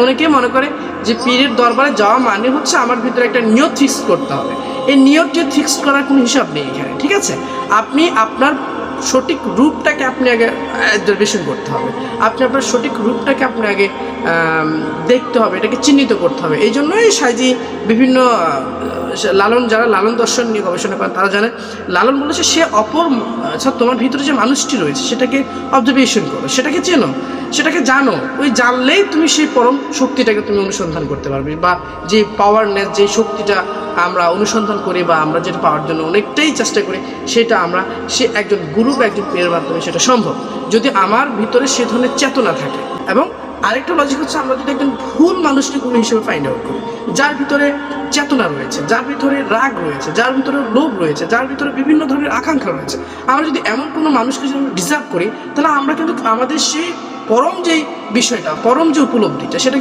অনেকেই মনে করে যে পীরের দরবারে যাওয়া মানে হচ্ছে আমার ভিতরে একটা নিয়ত ফিক্স করতে হবে। এই নিয়তটি ফিক্স করার কোনো হিসাব নেই এখানে, ঠিক আছে? আপনি আপনার সঠিক রূপটাকে আপনি আগে অবজারভেশন করতে হবে, আপনি আপনার সঠিক রূপটাকে আপনি আগে দেখতে হবে, এটাকে চিহ্নিত করতে হবে। এই জন্যই সাইজি বিভিন্ন লালন, যারা লালন দর্শন নিয়ে গবেষণা করেন তারা জানে, লালন বলেছে সে অপর, আচ্ছা তোমার ভিতরে যে মানুষটি রয়েছে সেটাকে অবজারভেশন করো, সেটাকে চেনো, সেটাকে জানো। ওই জানলেই তুমি সেই পরম শক্তিটাকে তুমি অনুসন্ধান করতে পারবে, বা যে পাওয়ারনেস, যে শক্তিটা আমরা অনুসন্ধান করি বা আমরা যেটা পাওয়ার জন্য অনেকটাই চেষ্টা করি, সেটা আমরা সে একজন গুরু বা একজন পীরের মাধ্যমে সেটা সম্ভব, যদি আমার ভিতরে সে ধরনের চেতনা থাকে। এবং আরেকটা লজিক হচ্ছে, আমরা যদি একজন ভুল মানুষকে গুরু হিসেবে ফাইন্ড আউট করি, যার ভিতরে চেতনা রয়েছে, যার ভিতরে রাগ রয়েছে, যার ভিতরে লোভ রয়েছে, যার ভিতরে বিভিন্ন ধরনের আকাঙ্ক্ষা রয়েছে, আমরা যদি এমন কোনো মানুষকে যদি ডিজার্ভ করি, তাহলে আমরা কিন্তু আমাদের সেই পরম যেই বিষয়টা, পরম যে উপলব্ধিটা, সেটা